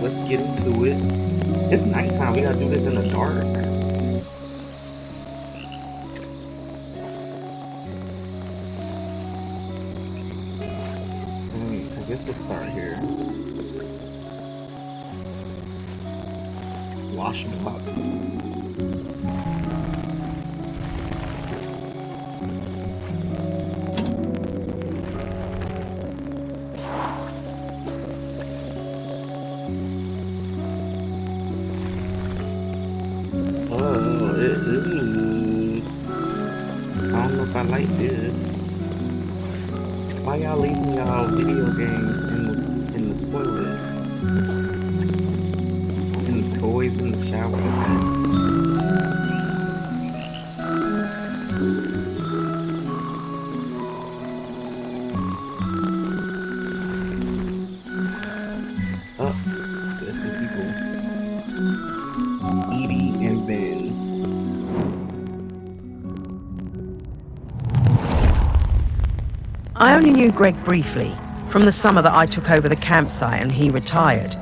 let's get into it. It's nighttime. We gotta do this in the dark. I guess we'll start here. Wash them up. I don't know if I like this. Why y'all leaving y'all video games in the toilet? And the toys in the shower? Oh, there's some people. Edie and Ben. I only knew Greg briefly, from the summer that I took over the campsite and he retired.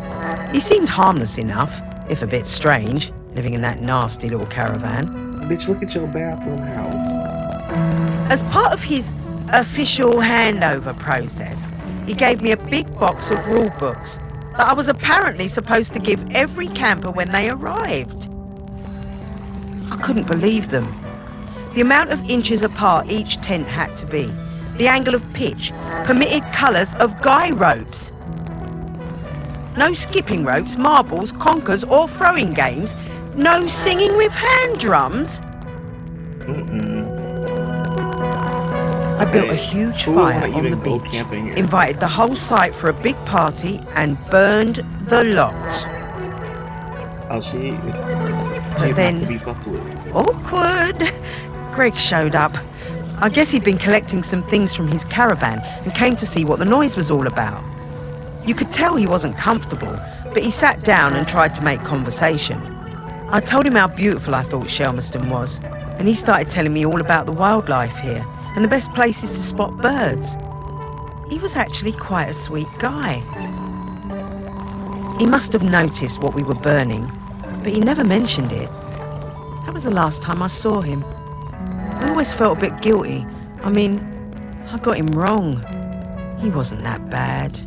He seemed harmless enough, if a bit strange, living in that nasty little caravan. Bitch, look at your bathroom house. As part of his official handover process, he gave me a big box of rule books that I was apparently supposed to give every camper when they arrived. I couldn't believe them. The amount of inches apart each tent had to be, the angle of pitch, permitted colours of guy ropes. No skipping ropes, marbles, conkers or throwing games. No singing with hand drums. I built a huge fire on the beach, invited the whole site for a big party and burned the lot. Oh, she's then, not to be fucked with. Awkward. Greg showed up. I guess he'd been collecting some things from his caravan and came to see what the noise was all about. You could tell he wasn't comfortable, but he sat down and tried to make conversation. I told him how beautiful I thought Shelmerston was, and he started telling me all about the wildlife here and the best places to spot birds. He was actually quite a sweet guy. He must have noticed what we were burning, but he never mentioned it. That was the last time I saw him. I always felt a bit guilty. I mean, I got him wrong. He wasn't that bad.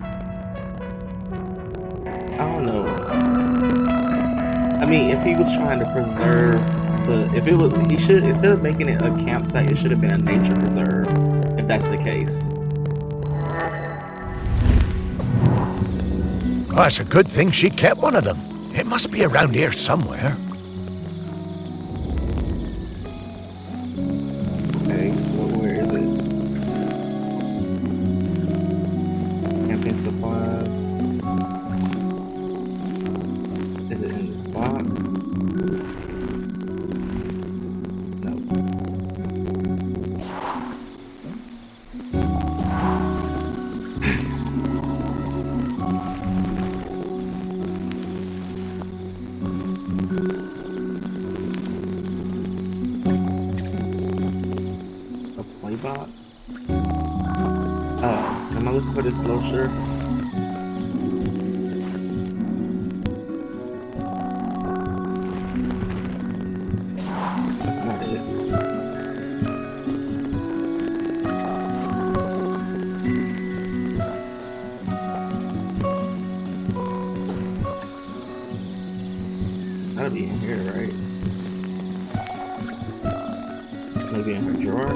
I don't know. I mean, if he was trying to preserve he should, instead of making it a campsite, it should have been a nature preserve, if that's the case. Well, it's a good thing she kept one of them. It must be around here somewhere. Okay, where is it? Camping supplies. Is it in this box? Box. Am I looking for this brochure? That's not it. That'll be in here, right? Maybe in her drawer?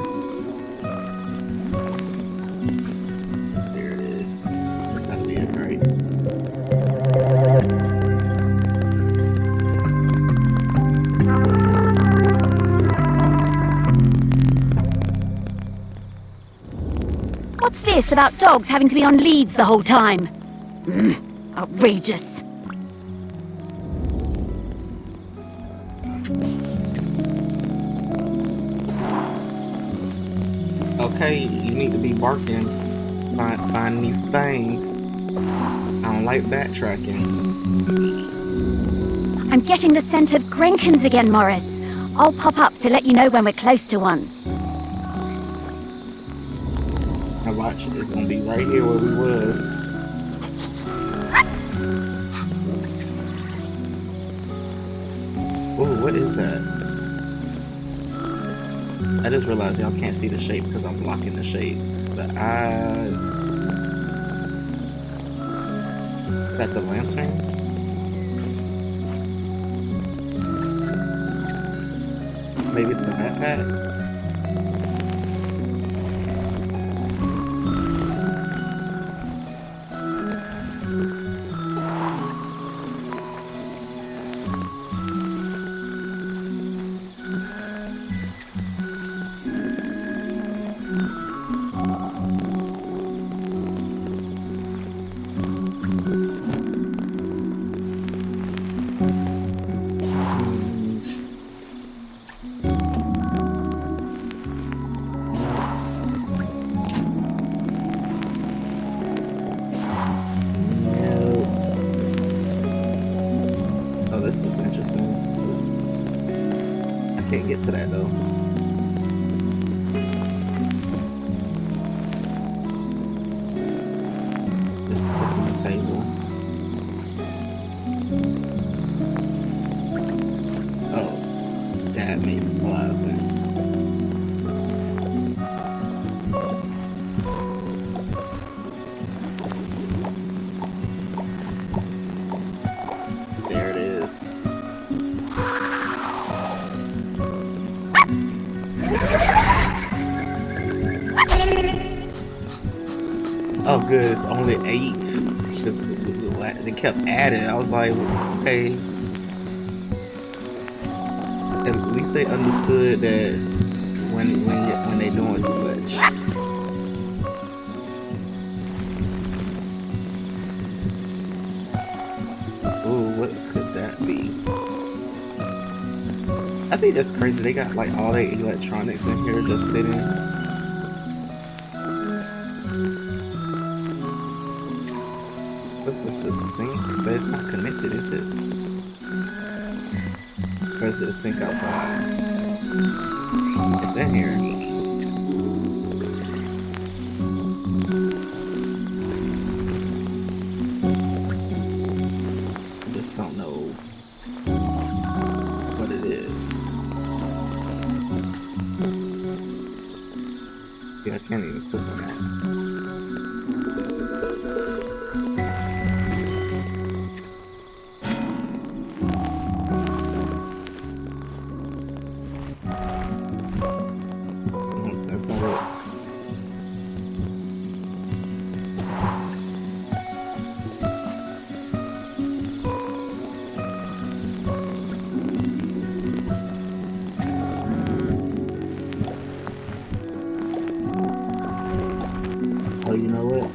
What's this about dogs having to be on leads the whole time? Outrageous. Okay, you need to be barking. Find these things. I don't like backtracking. I'm getting the scent of Grenkins again, Morris. I'll pop up to let you know when we're close to one. Now watch, it's gonna be right here where we was. Ooh, what is that? I just realized y'all can't see the shape because I'm blocking the shape. But is that the lantern? Maybe it's the backpack? Oh, this is interesting. I can't get to that though. This is the table. Oh, that makes a lot of sense. There it is. Oh, good. It's only 8. Because they kept adding. I was like, okay. At least they understood that when they doing too much. Ooh, what could that be? I think that's crazy. They got like all their electronics in here just sitting. What's this? A sink? But it's not connected, is it? Or is it a sink outside? It's in here. I just don't know what it is. Yeah, I can't even click on that. That's not it. Oh, you know what?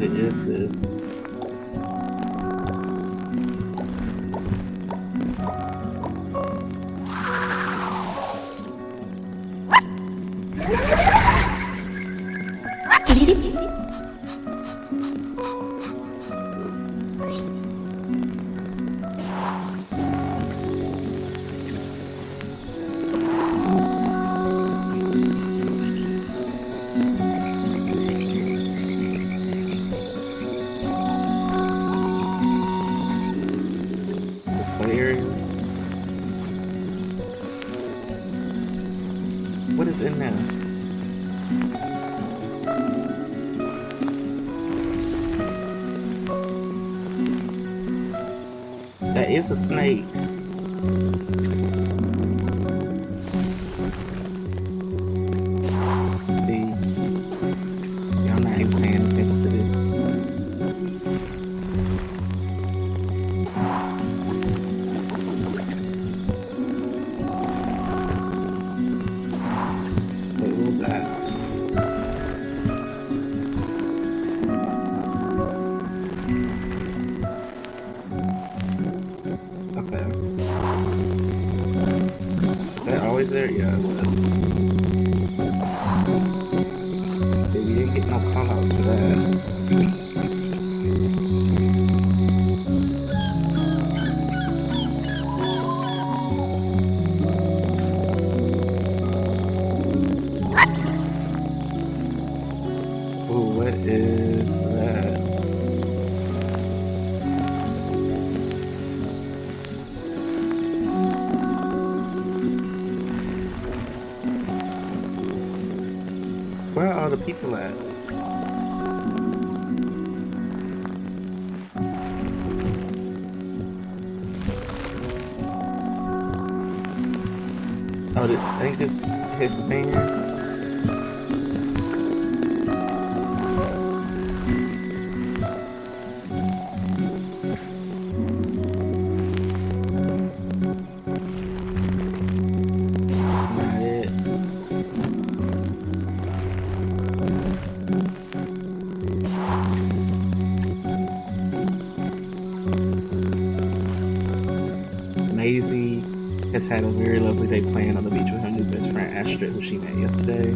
It is this. It's the play area. What is in there? That is a snake. Yeah, I'm not even paying attention to this. Wait, what was that? Okay. Is that always there? Yeah, it was. Okay, we didn't get no callouts for that. Ooh, what is that? all the people at? Oh, this, I think this his van. Maisie has had a very lovely day playing on the beach with her new best friend Astrid, who she met yesterday.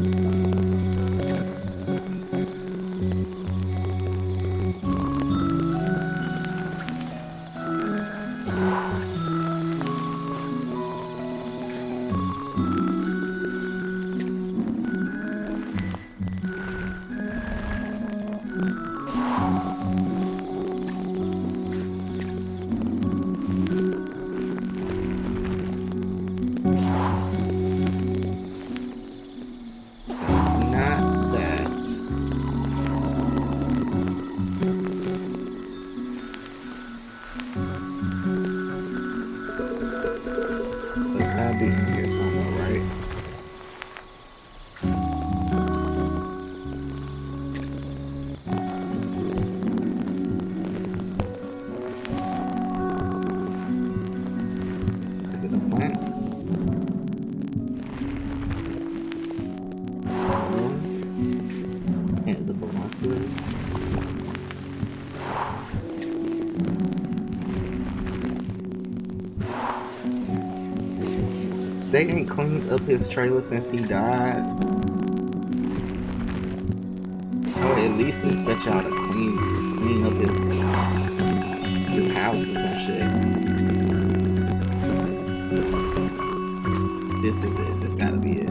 They ain't cleaned up his trailer since he died. I would at least expect y'all to clean up his house or some shit. This is it. This gotta be it.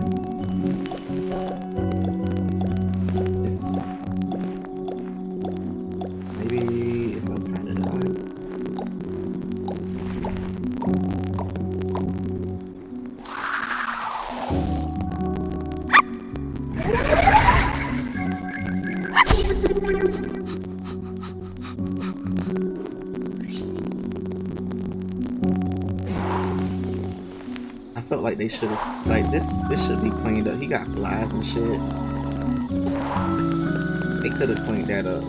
Maybe if I turn it on. Like they should have, like this should be cleaned up. He got flies and shit. They could have cleaned that up.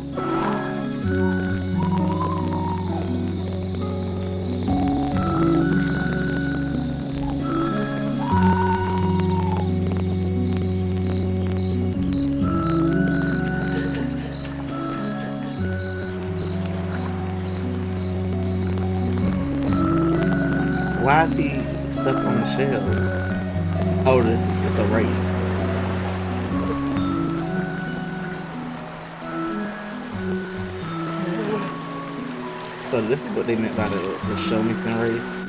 Why is he stuck on the shell? Oh, it's a race. So this is what they meant by the show me some race.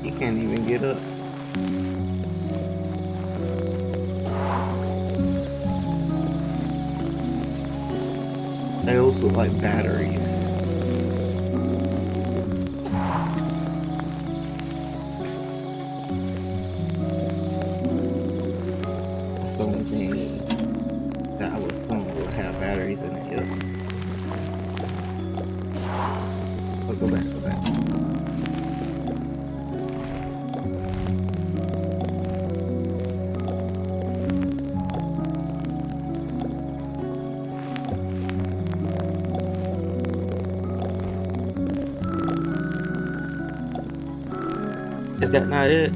He can't even get up. They also look like batteries. That's the only thing that I would assume would have batteries in it. Yep. Oh, go back. Is that not it?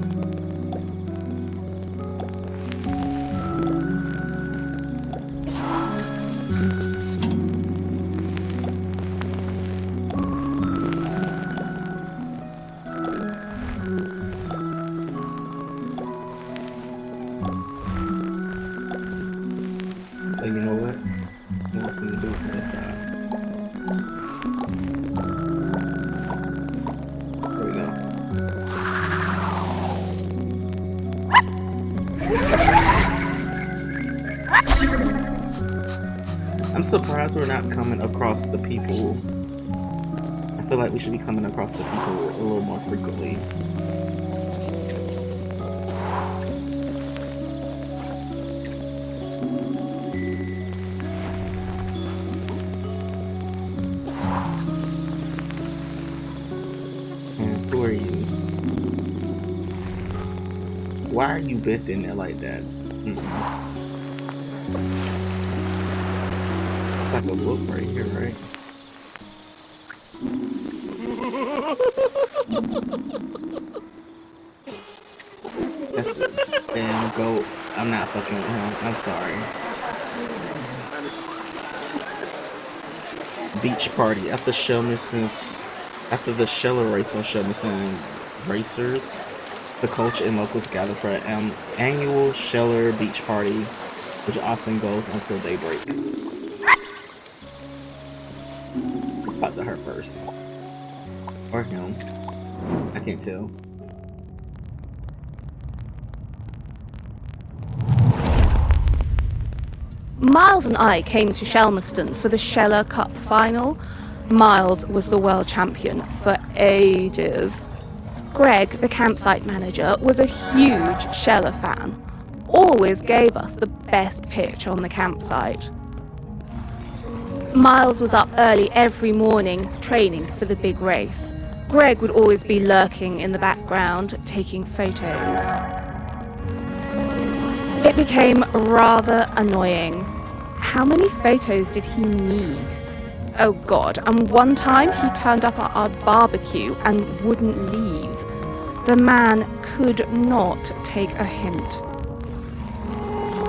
Oh, you know what? What's gonna do from this side? There we go. I'm surprised we're not coming across the people. I feel feel like we should be coming across the people a little more frequently. And who are you? Why are you bent in there like that? It's like a book right here, right? That's a damn goat. I'm not fucking with him. I'm sorry. Beach party after the Sheller race on Shelmiston Racers. The culture and locals gather for an annual Sheller beach party, which often goes until daybreak. Let's talk to her first. Or him. I can't tell. Miles and I came to Shelmerston for the Sheller Cup final. Miles was the world champion for ages. Greg, the campsite manager, was a huge Sheller fan. Always gave us the best pitch on the campsite. Miles was up early every morning, training for the big race. Greg would always be lurking in the background, taking photos. It became rather annoying. How many photos did he need? Oh God, and one time he turned up at our barbecue and wouldn't leave. The man could not take a hint.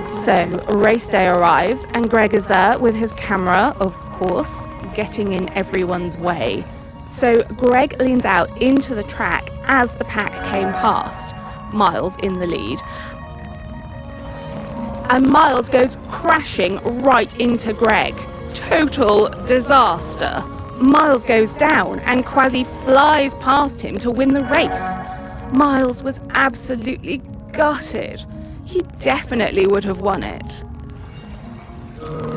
So, race day arrives and Greg is there with his camera, of course, getting in everyone's way. So Greg leans out into the track as the pack came past, Miles in the lead. And Miles goes crashing right into Greg. Total disaster. Miles goes down and Kwasi flies past him to win the race. Miles was absolutely gutted. He definitely would have won it.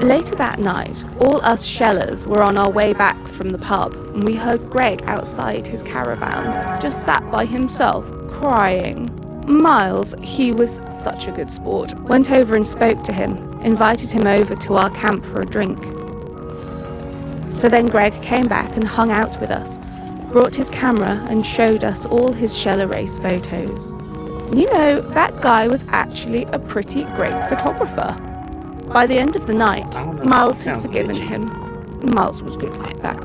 Later that night, all us Shellers were on our way back from the pub and we heard Greg outside his caravan, just sat by himself, crying. Miles, he was such a good sport, went over and spoke to him, invited him over to our camp for a drink. So then Greg came back and hung out with us, brought his camera and showed us all his Sheller race photos. You know, that guy was actually a pretty great photographer. By the end of the night, Miles had forgiven him. Miles was good like that.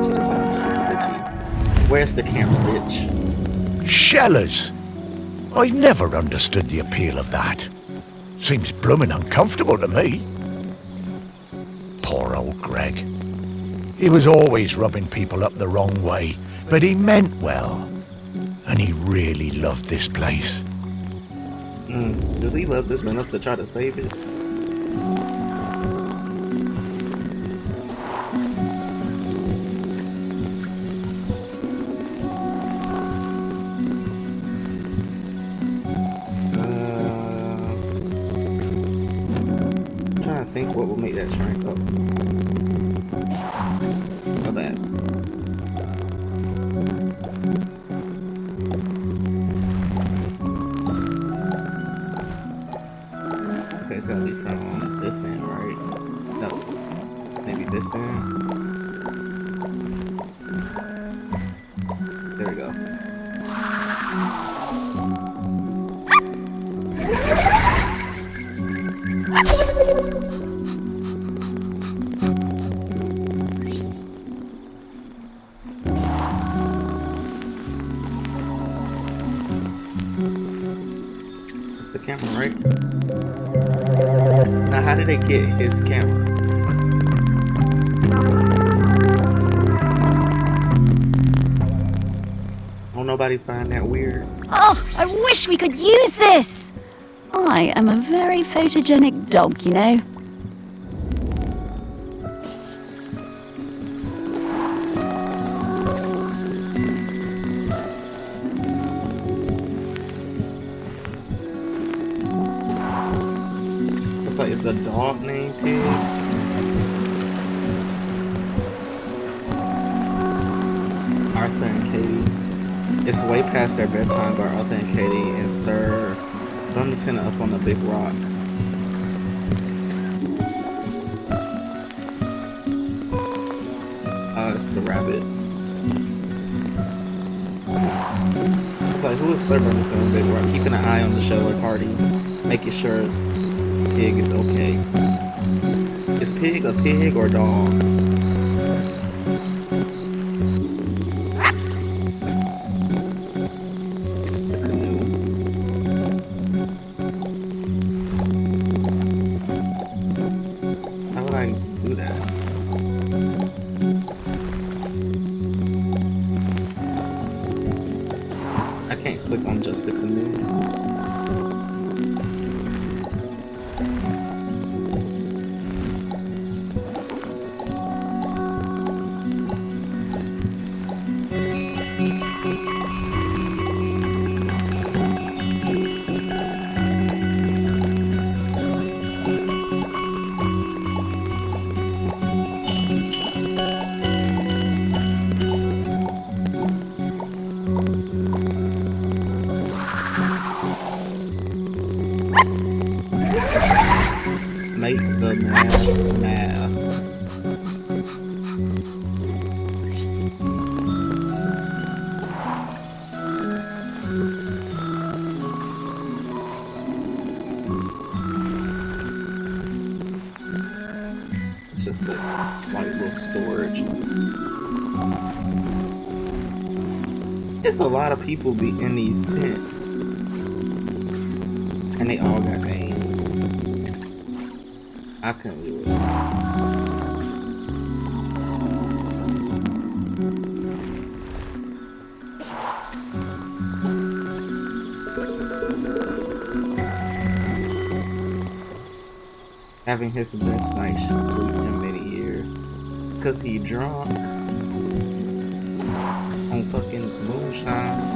She just sounds super bitchy. Where's the camera, bitch? Shellers. I've never understood the appeal of that. Seems bloomin' uncomfortable to me. Poor old Greg. He was always rubbing people up the wrong way, but he meant well. And he really loved this place. Does he love this enough to try to save it? I'm trying to think what will make that train go. Oh, that. Okay, it's gotta be from this end, right? No. Maybe this end? There we go. That's the camera, right? Now, how did they get his camera? Don't nobody find that weird? Oh, I wish we could use this! I am a very photogenic dog, you know. Looks like it's the dog named Pig. Arthur and Katie. It's way past their bedtime, but Arthur and Katie and Sir Flemington are up on the big rock. It's the rabbit. It's like, who is Sir Flemington on the big rock? Keeping an eye on the Sheller party, making sure Pig is okay. Is Pig a pig or dog? It's a canoe. How would I do that? I can't click on just the canoe. Make the math math. It's just a slight little storage. There's a lot of people be in these tents. And they all got names. I couldn't do it. Having his best night's sleep in many years. Because he drunk on fucking moonshine.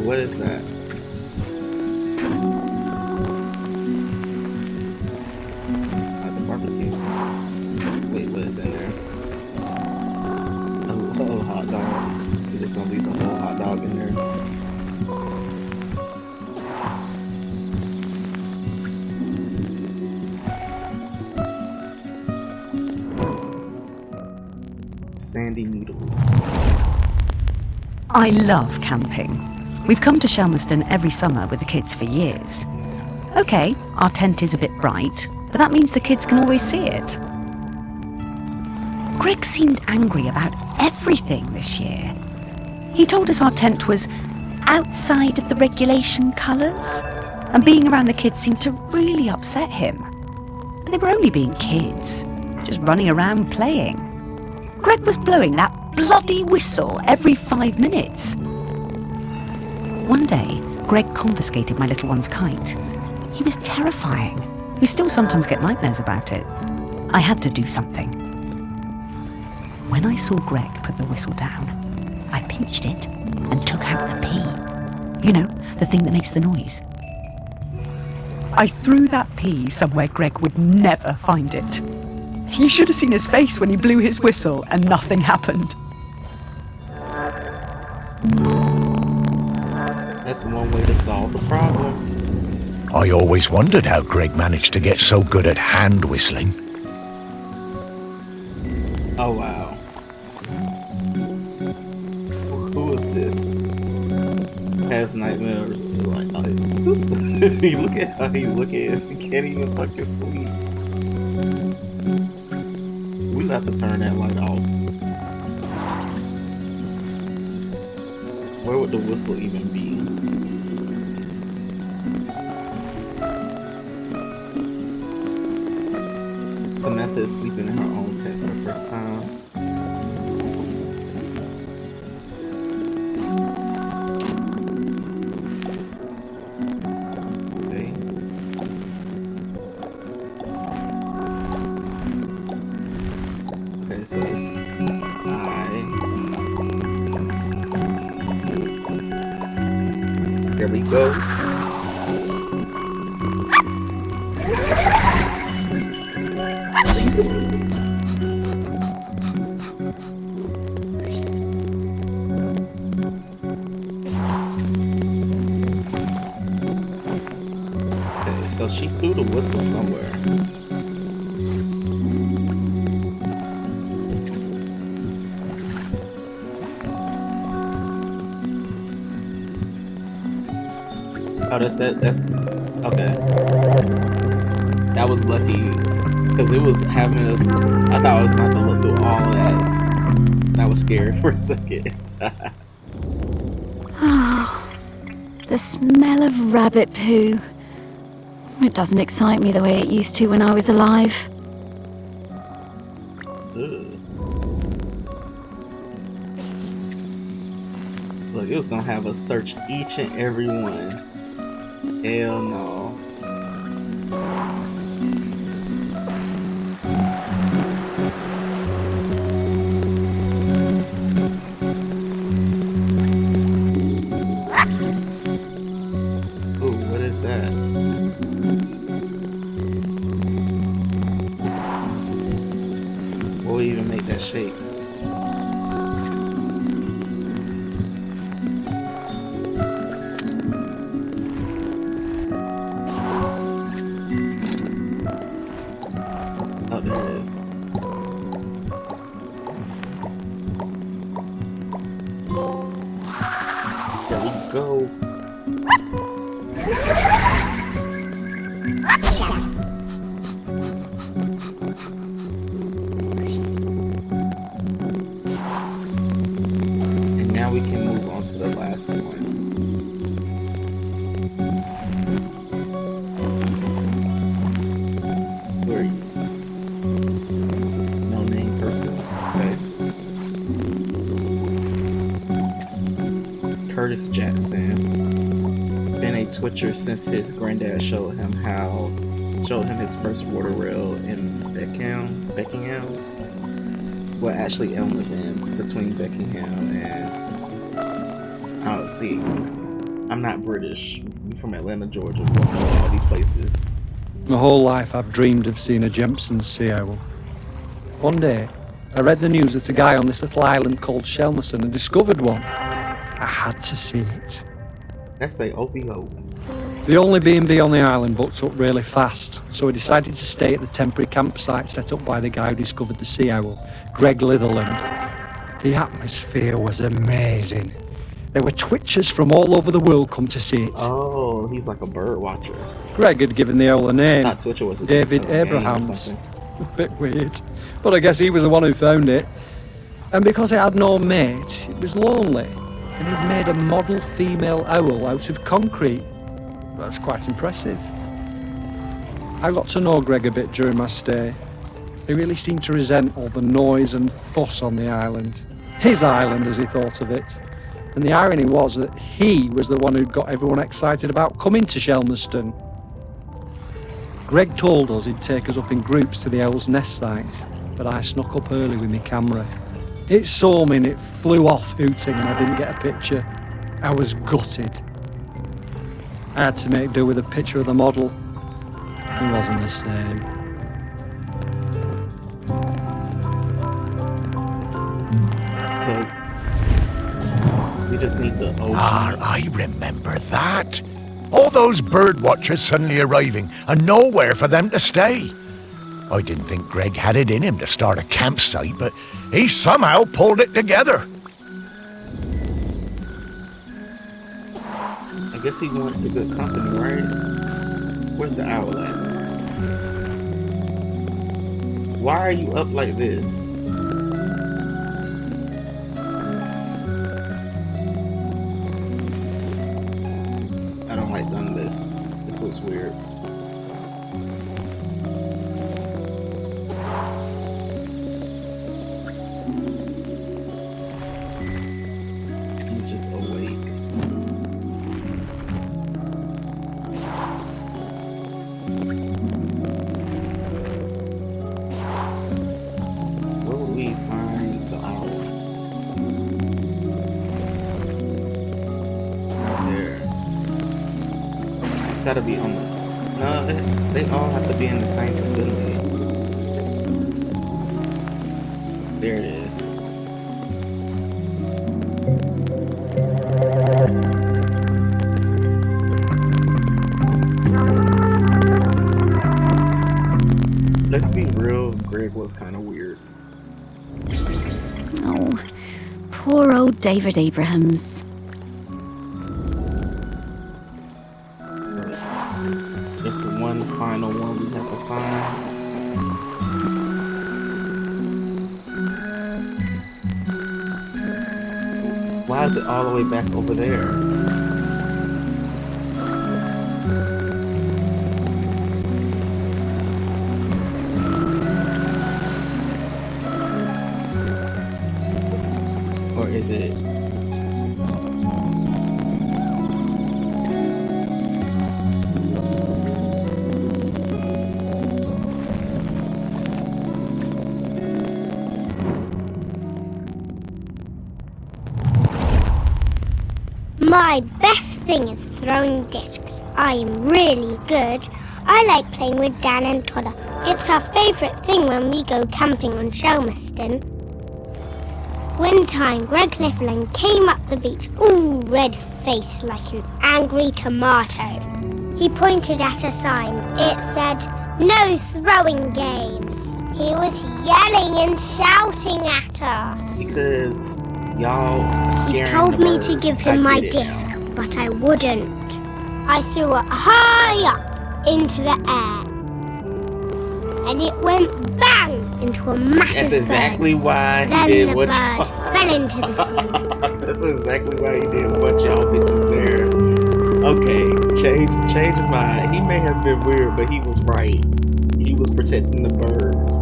What is that? Like the barbecue. Wait, what is in there? A little hot dog. We're just gonna leave the whole hot dog in there. Sandy noodles. I love camping. We've come to Shelmerston every summer with the kids for years. Okay, our tent is a bit bright, but that means the kids can always see it. Greg seemed angry about everything this year. He told us our tent was outside of the regulation colours, and being around the kids seemed to really upset him. But they were only being kids, just running around playing. Greg was blowing that bloody whistle every 5 minutes. One day, Greg confiscated my little one's kite. He was terrifying. We still sometimes get nightmares about it. I had to do something. When I saw Greg put the whistle down, I pinched it and took out the pea. You know, the thing that makes the noise. I threw that pea somewhere Greg would never find it. You should have seen his face when he blew his whistle and nothing happened. That's one way to solve the problem. I always wondered how Greg managed to get so good at hand whistling. Oh wow. Who is this? Has nightmares. Like, you look at how he's looking. He can't even fucking sleep. We have to turn that light off. Where would the whistle even be? Samantha is sleeping in her own tent for the first time. Okay. Okay, so it's There we go. Okay, so she threw the whistle somewhere. Oh, that's okay. That was lucky, because it was having us. I thought I was about to look through all that. That was scary for a second. The smell of rabbit poo. It doesn't excite me the way it used to when I was alive. Ugh. Look, it was gonna have us search each and every one. Hell no. Ooh, what is that? What would even make that shape? Oh, there it is. There we go. And now we can move on to the last one. Who are you? No name person. Okay. Curtis Jackson. Been a Twitcher since his granddad showed him his first water rail in Beckingham. Well, actually Elmer's End, between Beckingham and I'm not British. I'm from Atlanta, Georgia. We don't know all these places. My whole life I've dreamed of seeing a Jempson's sea owl. One day, I read the news that a guy on this little island called Shelmerson had discovered one. I had to see it. Let's say OBO. The only B&B on the island booked up really fast, so we decided to stay at the temporary campsite set up by the guy who discovered the sea owl, Greg Litherland. The atmosphere was amazing. There were Twitchers from all over the world come to see it. Oh, he's like a bird watcher. Greg had given the owl a name, Not Twitcher, was it? David A name or Abrahams. something? A bit weird, but I guess he was the one who found it. And because it had no mate, it was lonely, and he'd made a model female owl out of concrete. That's quite impressive. I got to know Greg a bit during my stay. He really seemed to resent all the noise and fuss on the island. His island, as he thought of it. And the irony was that he was the one who'd got everyone excited about coming to Shelmerston. Greg told us he'd take us up in groups to the owl's nest site, but I snuck up early with my camera. It saw me and it flew off hooting and I didn't get a picture. I was gutted. I had to make do with a picture of the model. He wasn't the same. So we just need the OG. I remember that. All those bird watchers suddenly arriving and nowhere for them to stay. I didn't think Greg had it in him to start a campsite, but he somehow pulled it together. I guess he wanted the good company, right? Where's the owl at? Why are you up like this? I don't like none of this. This looks weird. He's just awake. Where would we find the owl? Right there. It's gotta be on the. No, they all have to be in the same facility. There it is. Let's be real, Greg was kind of weird. Oh, poor old David Abrahams. Just one final one we have to find. Why is it all the way back over there? Or is it? My best thing is throwing discs. I am really good. I like playing with Dan and Todd. It's our favourite thing when we go camping on Shelmerston. One time, Greg Niflin came up the beach, all red-faced like an angry tomato. He pointed at a sign. It said, "No throwing games." He was yelling and shouting at us. Because y'all He scaring told the me birds. to give I him my get it disc, now. but I wouldn't. I threw it high up into the air. And it went bang into a massive That's exactly bird. why he Then did the what bird y'all. fell into the sea. That's exactly why he did what y'all bitches there. Okay, change your mind. He may have been weird, but he was right. He was protecting the birds.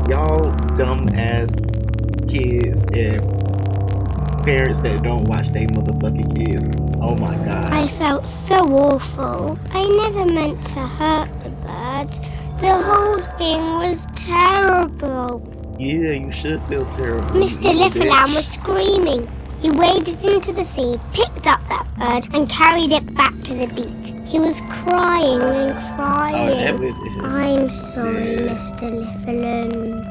Y'all dumb ass kids and parents that don't watch their motherfucking kids. Oh my god. I felt so awful. I never meant to hurt the birds. The whole thing was terrible. Yeah, you should feel terrible. Mr. you Liffalam bitch. was screaming. He waded into the sea, picked up that bird, and carried it back to the beach. He was crying and Oh, crying. that bitch is just I'm sorry, dead. Mr. Liffaland.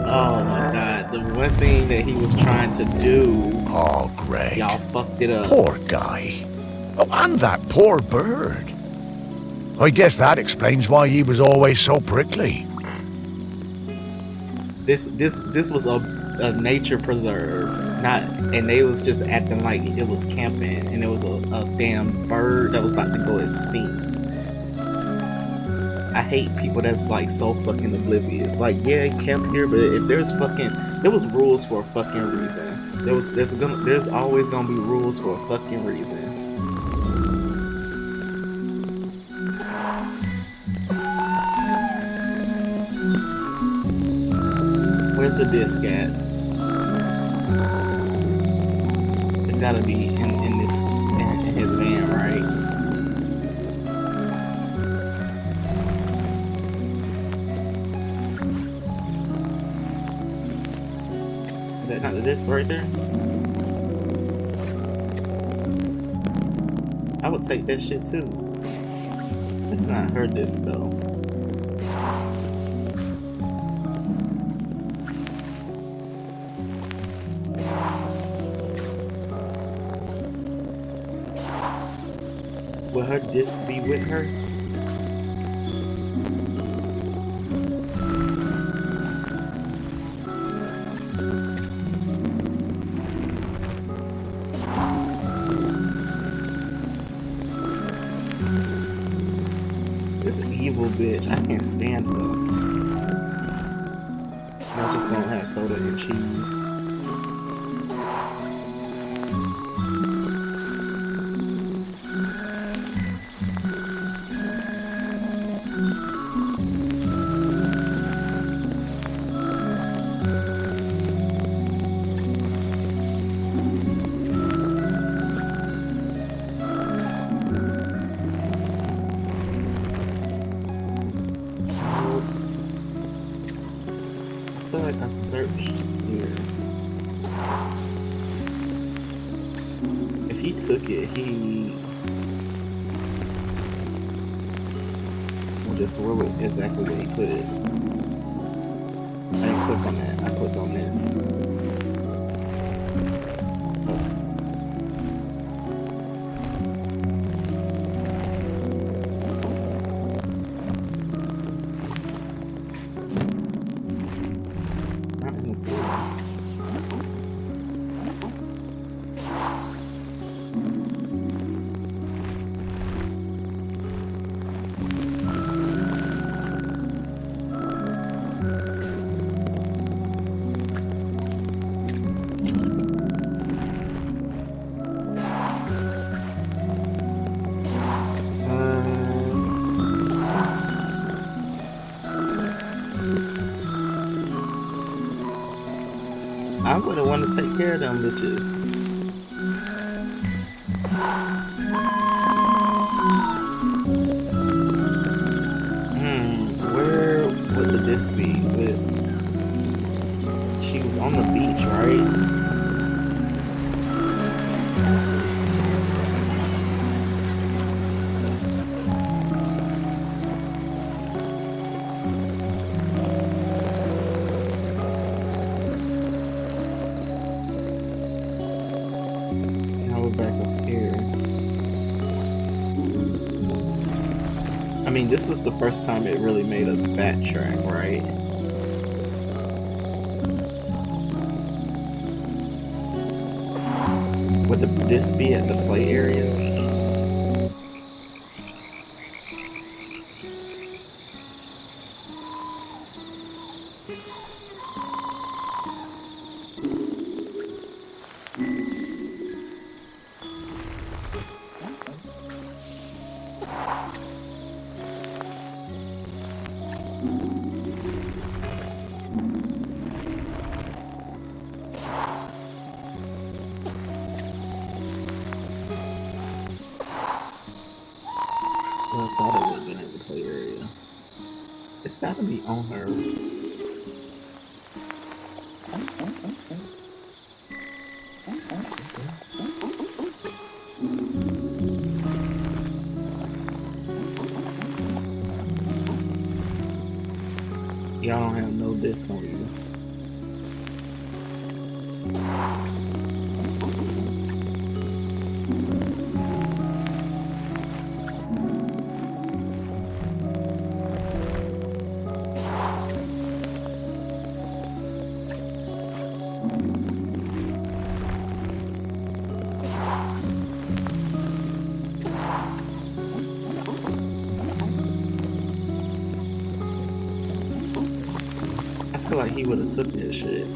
Oh my god. The one thing that he was trying to do, Oh, Greg. y'all fucked it up. Poor guy. Oh, and that poor bird. I guess that explains why he was always so prickly. This was a nature preserve, not, and they was just acting like it was camping, and there was a damn bird that was about to go extinct. I hate people that's like so fucking oblivious. Like, yeah, camp here, but if there was rules for a fucking reason. There's always gonna be rules for a fucking reason. Where's the disc at? It's gotta be in his van, right? Is that not the disc right there? I would take that shit too. It's not her disc though. Will her disc be with her? This evil bitch, I can't stand her. I'm just gonna have soda and cheese. I feel like I searched here. If he took it, just where exactly where he put it. I didn't click on that. I clicked on this. Not in the pool. I wouldn't want to take care of them bitches. Where would this be? She was on the beach, right? Back up here. I mean, this is the first time it really made us backtrack, right? Would this be at the play area? I thought it would have been at the play area. It's gotta be on her. Y'all don't have no disc on you. I feel like he would have took this shit.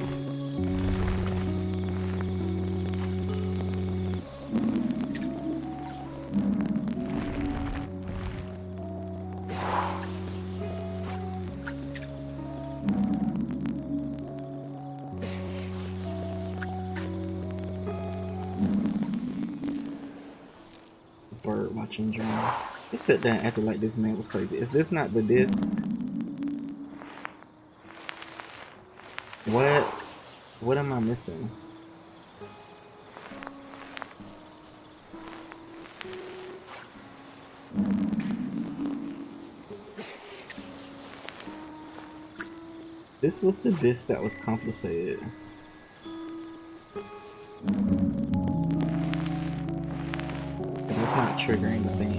Bird watching drama. They sat there and acted like this man was crazy. Is this not the disc? What am I missing? This was the disc that was compensated. But it's not triggering the thing.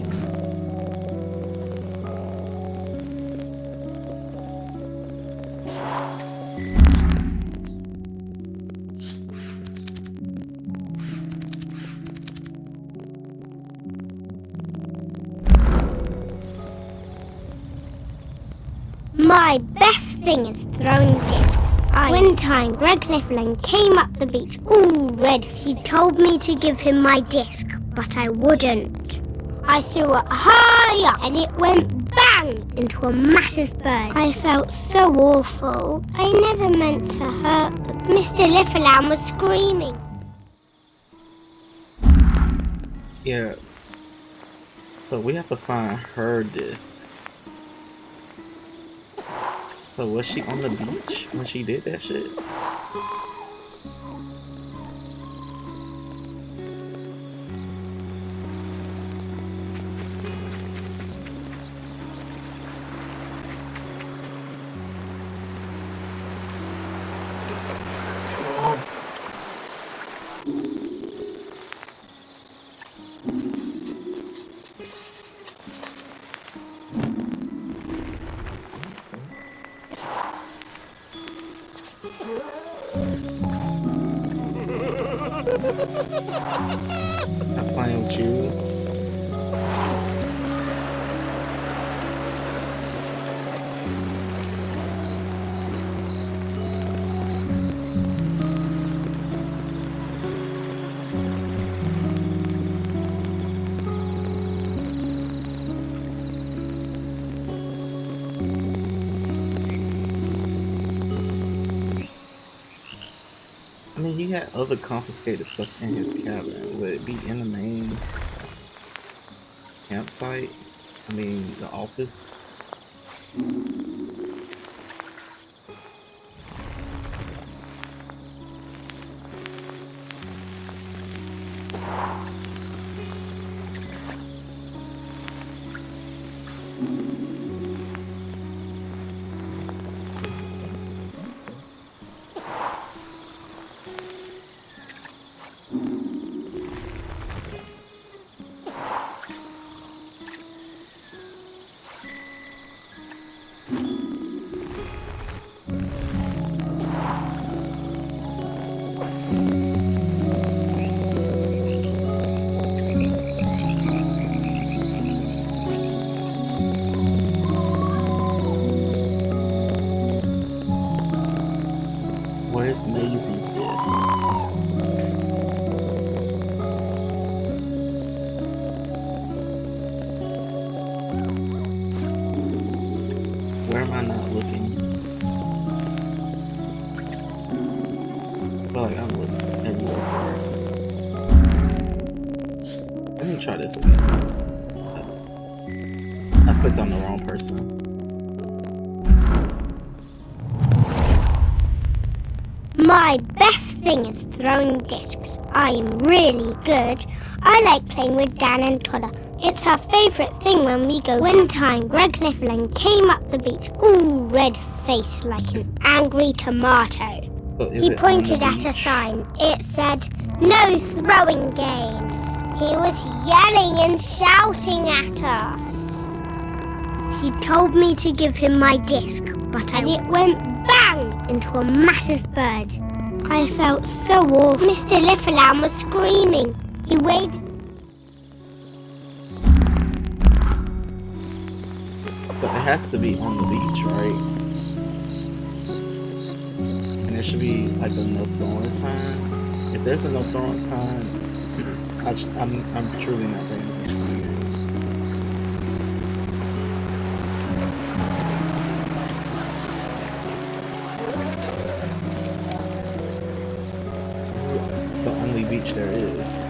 My best thing is throwing discs. One time, Greg Clifland came up the beach all red. He told me to give him my disc, but I wouldn't. I threw it high up and it went bang into a massive bird. I felt so awful. I never meant to hurt them. Mr. Clifland was screaming. Yeah. So we have to find her disc. So was she on the beach when she did that shit? Not playing with you. I mean, he had other confiscated stuff in his cabin. Would it be in the main campsite? I mean, the office? Where's Maisie's this? Where am I not looking? I feel like I'm looking everywhere for it. Let me try this again. I clicked on the wrong person. My best thing is throwing discs. I am really good. I like playing with Dan and Toddler. It's our favourite thing when we go. One time, Greg Niflin came up the beach, all red-faced like an angry tomato. So is He it on the pointed at a beach? sign. It said, "No throwing games." He was yelling and shouting at us. He told me to give him my disc, but it went bang into a massive bird. I felt so awful. Mr. Liffalam was screaming. He waited. So it has to be on the beach, right? And there should be like a no throwing sign. If there's a no throwing sign, I'm truly not paying attention to the game. This is the only beach there is.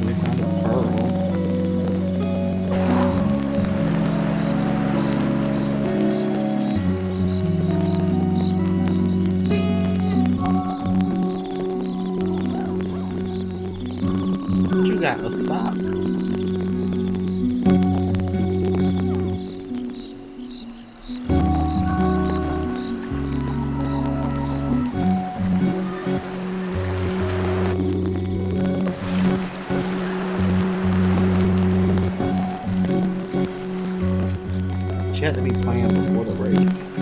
We found a pearl. But you got a sock. She had to be playing before the race.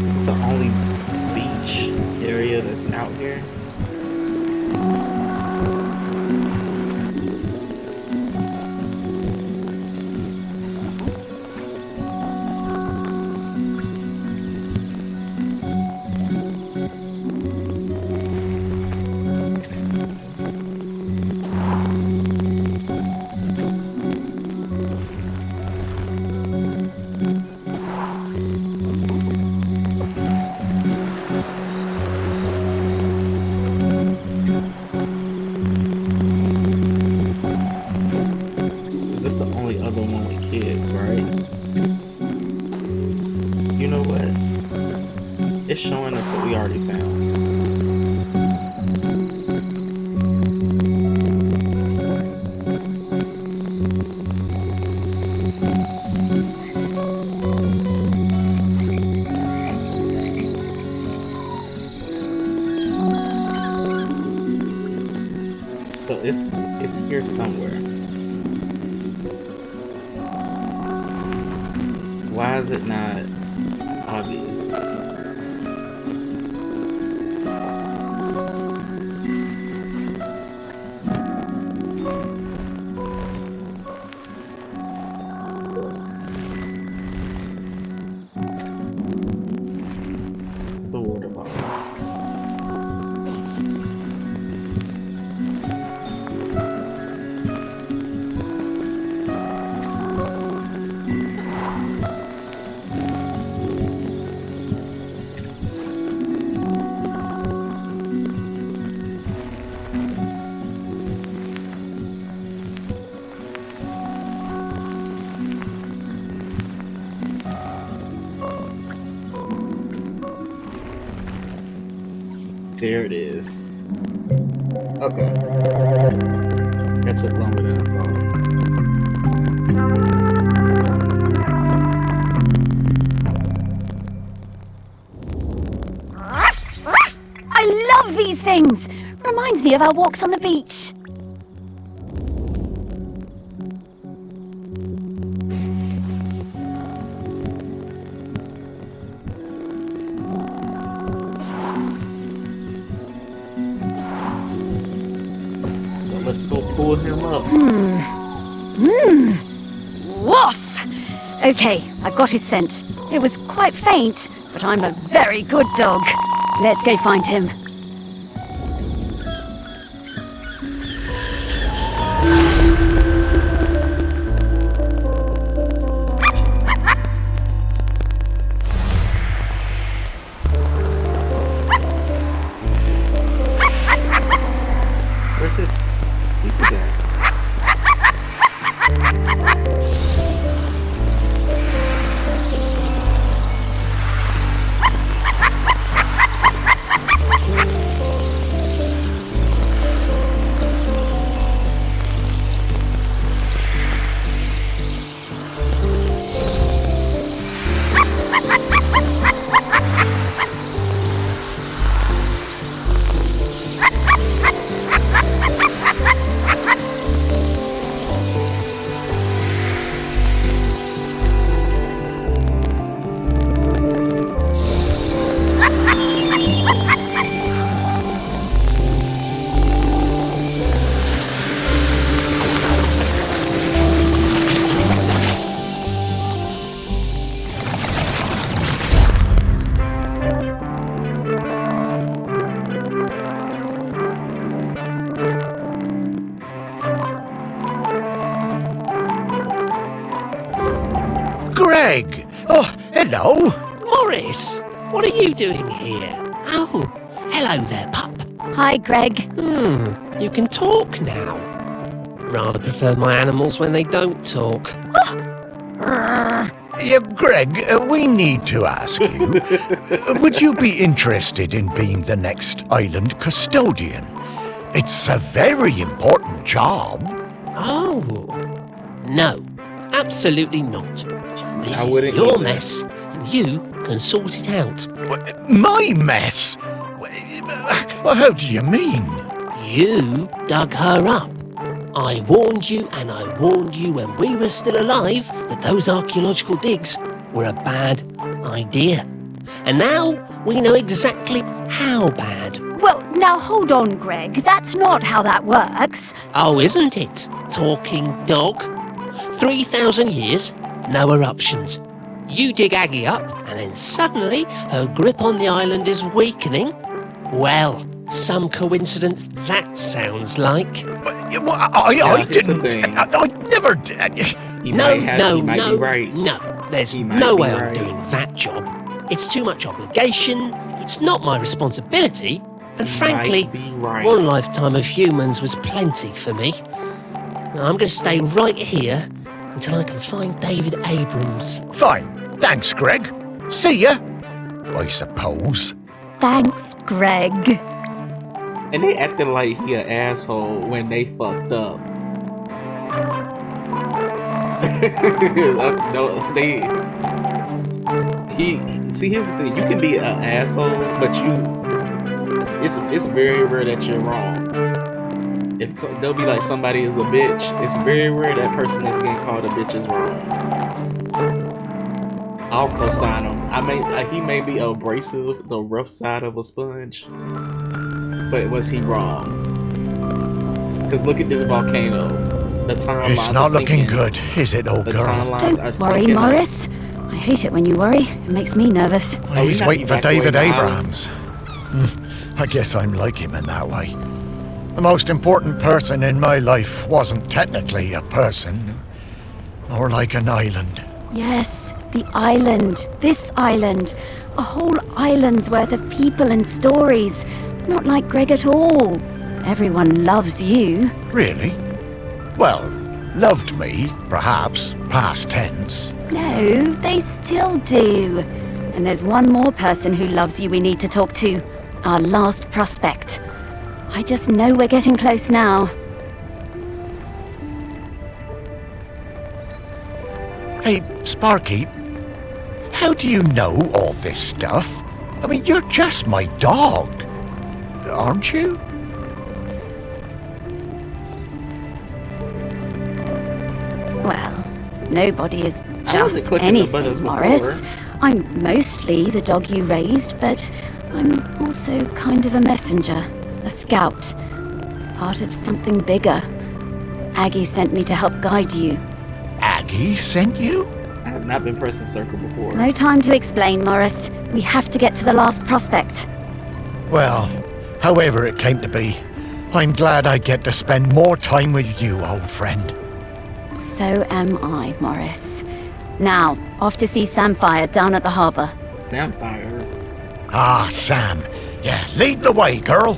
This is the only beach area that's out here. kids, right? You know what? It's showing us what we already found. So it's here somewhere. Why is it not obvious? What's the water bottle? There it is. Okay. That took longer than I thought. I love these things! Reminds me of our walks on the beach. So let's go pull him up. Woof! Okay, I've got his scent. It was quite faint, but I'm a very good dog. Let's go find him. Where's his pieces at? Greg! Oh, hello! Morris, what are you doing here? Oh, hello there, pup. Hi, Greg. You can talk now. Rather prefer my animals when they don't talk. Yeah, Greg, we need to ask you. Would you be interested in being the next island custodian? It's a very important job. Oh, no, absolutely not. This I is wouldn't your either. mess, and you can sort it out. My mess? How do you mean? You dug her up. I warned you, and I warned you when we were still alive that those archaeological digs were a bad idea. And now we know exactly how bad. Well, now hold on, Greg. That's not how that works. Oh, isn't it, talking dog? 3,000 years, no eruptions. You dig Aggie up, and then suddenly her grip on the island is weakening. Well, some coincidence that sounds like. I here's the didn't. thing. I never did. He No, might have, no, he might no, be right. no. There's He might no be way I'm right. doing that job. It's too much obligation. It's not my responsibility. And He frankly, might be right. one lifetime of humans was plenty for me. Now, I'm going to stay right here until I can find David Abrams. Fine. Thanks, Greg. See ya, I suppose. Thanks, Greg. And they acted like he an asshole when they fucked up. No, here's the thing. You can be an asshole, but it's very rare that you're wrong. They'll be like somebody is a bitch. It's very rare that person that's getting called a bitch is wrong. I'll co-sign him. He may be abrasive, the rough side of a sponge, but was he wrong? Because look at this volcano. The timelines It's not are looking sinking. good, is it, old The girl? timelines are Don't worry, sinking up. Morris. I hate it when you worry. It makes me nervous. He's you're not waiting for evacuating David the island. Abrams. I guess I'm like him in that way. The most important person in my life wasn't technically a person, more like an island. Yes, the island. This island. A whole island's worth of people and stories. Not like Greg at all. Everyone loves you. Really? Well, loved me, perhaps, past tense. No, they still do. And there's one more person who loves you we need to talk to. Our last prospect. I just know we're getting close now. Hey, Sparky, how do you know all this stuff? I mean, you're just my dog, aren't you? Well, nobody is I wasn't just clicking the buttons anything, before. Morris. I'm mostly the dog you raised, but I'm also kind of a messenger, a scout, part of something bigger. Aggie sent me to help guide you. Aggie sent you? I have not been pressing circle before. No time to explain, Morris. We have to get to the last prospect. Well, however it came to be, I'm glad I get to spend more time with you, old friend. So am I, Morris. Now, off to see Samphire down at the harbour. Samphire. Ah, Sam. Yeah, lead the way, girl.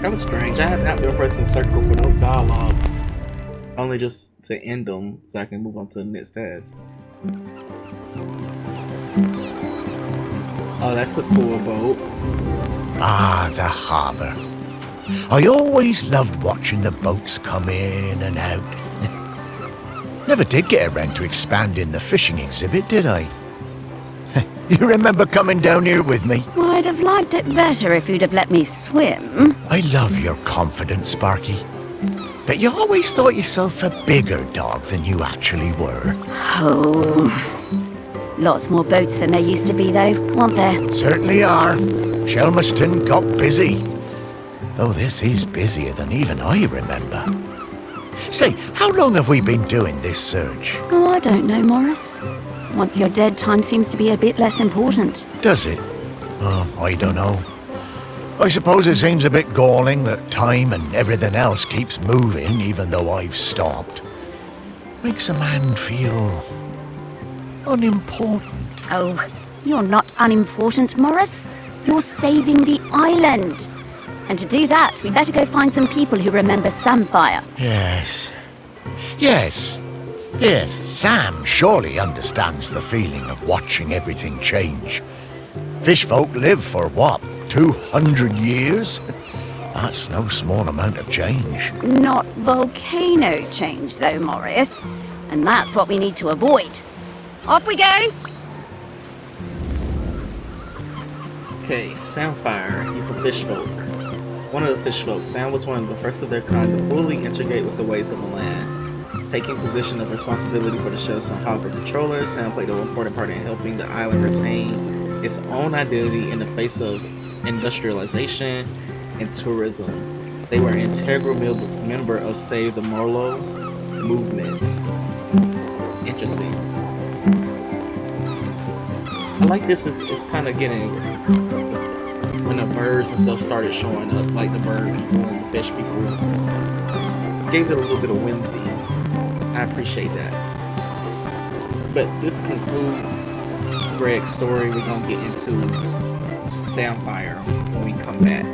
That was strange. I have not been pressing circle for those dialogues. Only just to end them so I can move on to the next task. Oh, that's a cool boat. Ah, the harbour. I always loved watching the boats come in and out. Never did get around to expanding the fishing exhibit, did I? You remember coming down here with me? I'd have liked it better if you'd have let me swim. I love your confidence, Sparky. But you always thought yourself a bigger dog than you actually were. Oh. Lots more boats than there used to be, though, aren't there? Certainly are. Shelmerston got busy. Though this is busier than even I remember. Say, how long have we been doing this search? Oh, I don't know, Morris. Once you're dead, time seems to be a bit less important. Does it? Oh, I don't know. I suppose it seems a bit galling that time and everything else keeps moving even though I've stopped. Makes a man feel unimportant. Oh, you're not unimportant, Morris. You're saving the island. And to do that, we better go find some people who remember Samphire. Yes. Yes. Yes, Sam surely understands the feeling of watching everything change. Fishfolk live for what, 200 years? That's no small amount of change. Not volcano change, though, Morris. And that's what we need to avoid. Off we go! Okay, Samphire. He's a fish folk. One of the fish folk. Sam was one of the first of their kind to fully integrate with the ways of the land. Taking position of responsibility for the ship's harbor patroller, Sam played an important part in helping the island retain its own identity in the face of industrialization and tourism. They were an integral member of Save the Merlot movement. Interesting. I like this. It's kind of getting when the birds and stuff started showing up, like the bird people and the fish people. Gave it a little bit of whimsy. I appreciate that. But this concludes Greg's story. We're gonna get into Samphire when we come back.